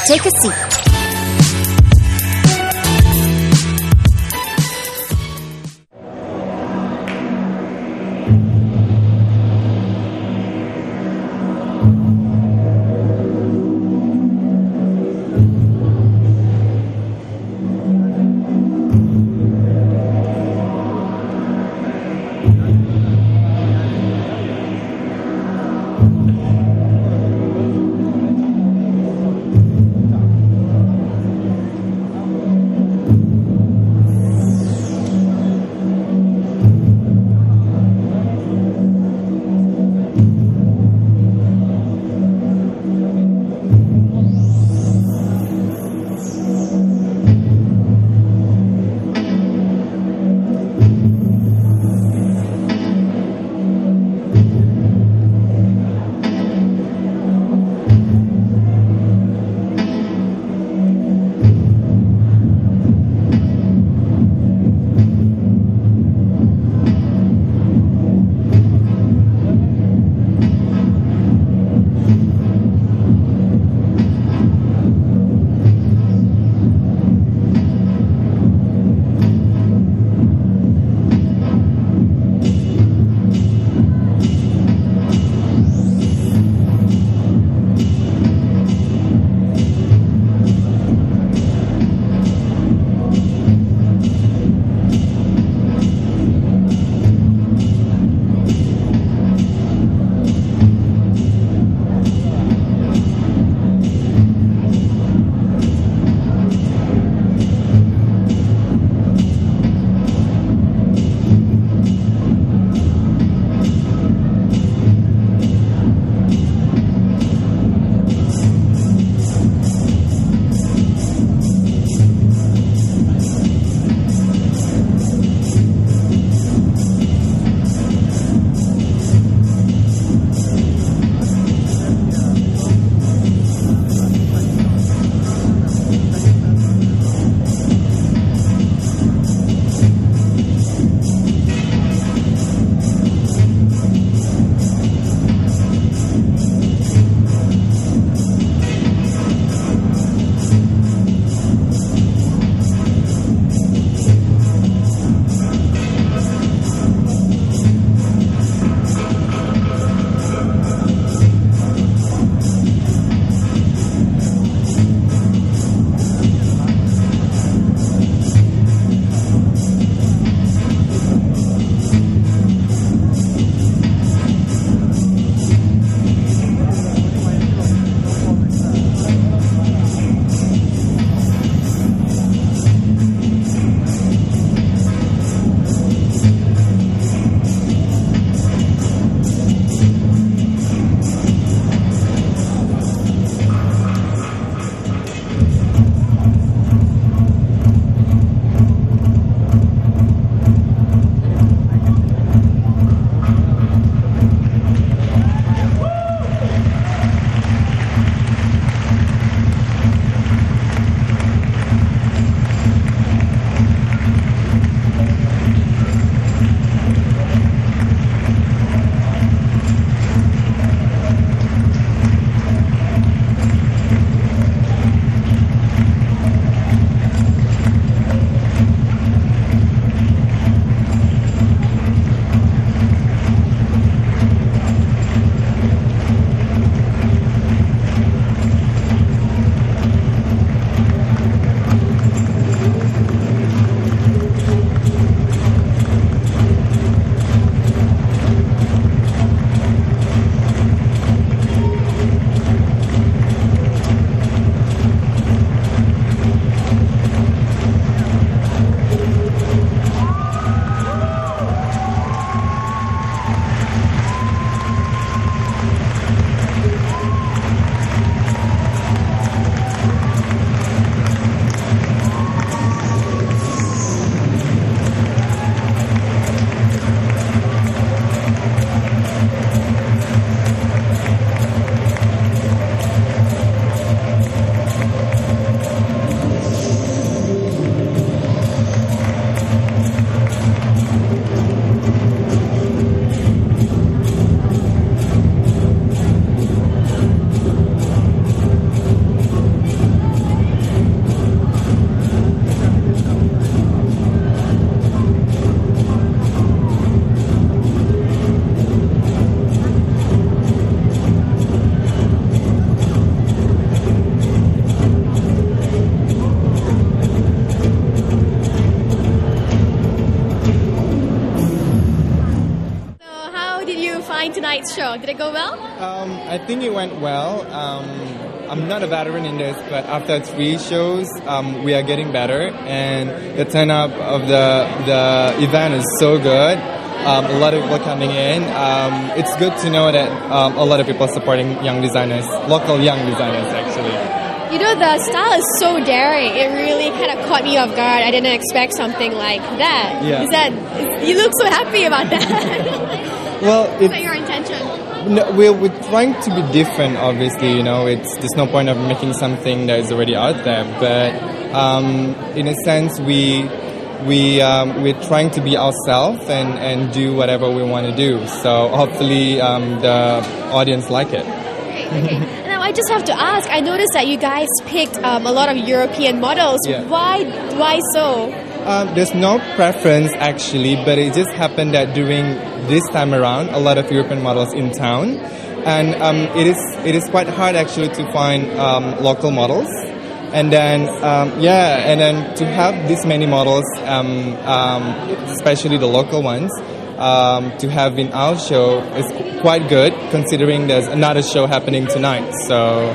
Take a seat. tonight's show? Did it go well? I think it went well. I'm not a veteran in this, but after 3 shows, we are getting better, and the turn-up of the event is so good. A lot of people coming in. It's good to know that a lot of people supporting young designers, local young designers actually. You know, the style is so daring. It really kind of caught me off guard. I didn't expect something like that. Yeah. You look so happy about that? Well, is that your intention? No, we're trying to be different, obviously, you know, there's no point of making something that is already out there, but in a sense we're trying to be ourselves and do whatever we want to do, so hopefully the audience like it. Okay. Now I just have to ask, I noticed that you guys picked a lot of European models. Yeah. Why so? There's no preference actually, but it just happened that during this time around, a lot of European models in town, and it is quite hard actually to find local models, and then to have this many models, especially the local ones, to have in our show is quite good considering there's another show happening tonight. So.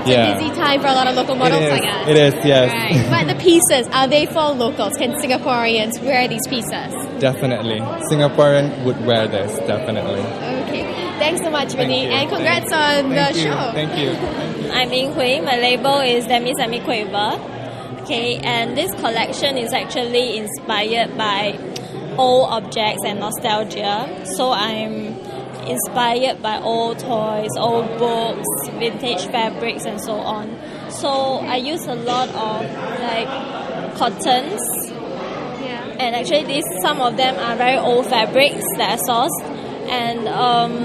It's a busy time for a lot of local models, I guess. It is, yes. Right. But the pieces, are they for locals? Can Singaporeans wear these pieces? Definitely. Singaporean would wear this, definitely. Okay. Thanks so much, Winnie. And congrats on the show. Thank you. I'm Ying Hui. My label is Demi Semi Quiver. Okay, and this collection is actually inspired by old objects and nostalgia. So I'm inspired by old toys, old books, vintage fabrics, and so on. So I use a lot of like cottons, and actually some of them are very old fabrics that I sourced, and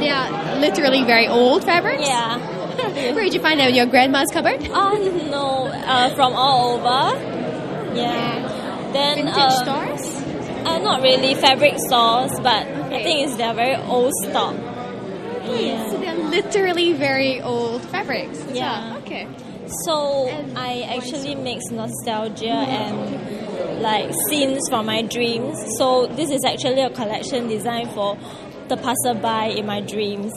they are literally very old fabrics. Yeah. Where did you find them? In your grandma's cupboard? No, from all over. Yeah. Then vintage stores? Not really fabric stores, but I think they're very old stock. Yeah. So they're literally very old fabrics. Yeah. Okay. So I actually mix nostalgia and like scenes from my dreams. So this is actually a collection designed for the passerby in my dreams.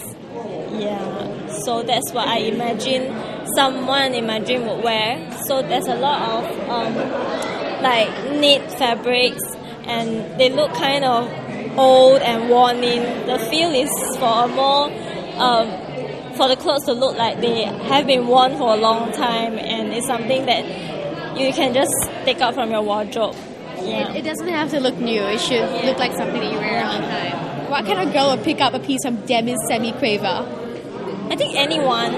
Yeah. So that's what I imagine someone in my dream would wear. So there's a lot of like knit fabrics, and they look kind of old and worn in. The feel is for a more for the clothes to look like they have been worn for a long time, and it's something that you can just take out from your wardrobe. Yeah. It doesn't have to look new. It should look like something that you wear all the time. What kind of girl would pick up a piece from Demi Semi Quiver? I think anyone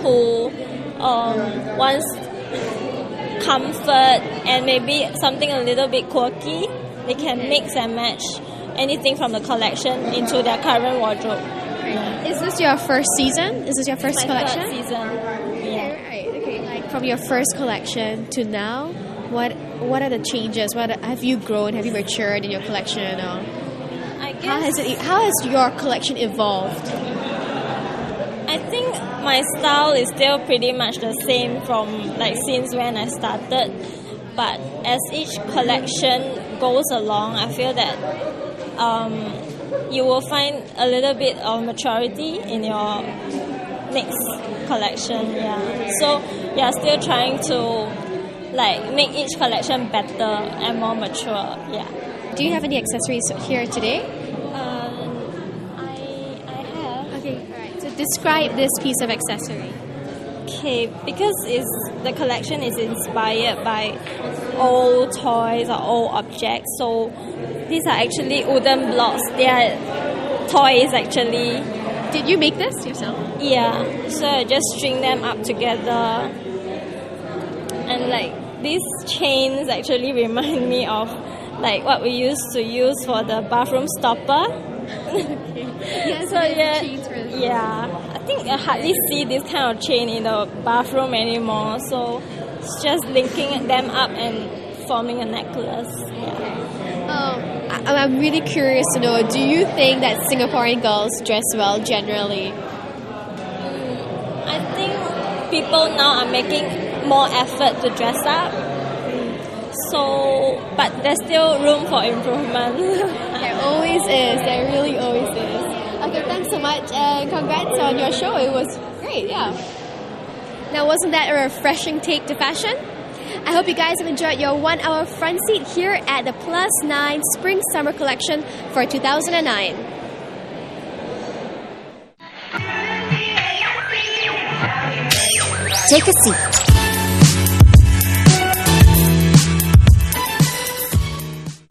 who wants comfort and maybe something a little bit quirky, they can mix and match anything from the collection into their current wardrobe. Yeah. Is this your first season? Is this your first collection? Third season. Yeah. Right. Okay. Like from your first collection to now, what are the changes? What have you grown? Have you matured in your collection? Or I guess how has your collection evolved? I think my style is still pretty much the same from like since when I started, but as each collection goes along, I feel that you will find a little bit of maturity in your next collection. Yeah, so you're still trying to like make each collection better and more mature. Yeah. Do you have any accessories here today? I have. Okay. All right. So describe this piece of accessory. Okay, because the collection is inspired by old toys or old objects, so these are actually wooden blocks. They are toys actually. Did you make this yourself? Yeah, so I just string them up together, and like these chains actually remind me of like what we used to use for the bathroom stopper. Yes, so yeah, I think I hardly see this kind of chain in the bathroom anymore, so it's just linking them up and forming a necklace. Yeah. I'm really curious to know, do you think that Singaporean girls dress well generally? I think people now are making more effort to dress up, so but there's still room for improvement. There always is. There really always is. Okay, thanks so so much, and congrats on your show. It was great, yeah. Now, wasn't that a refreshing take to fashion? I hope you guys have enjoyed your 1 hour front seat here at the Plus 9 Spring Summer Collection for 2009. Take a seat.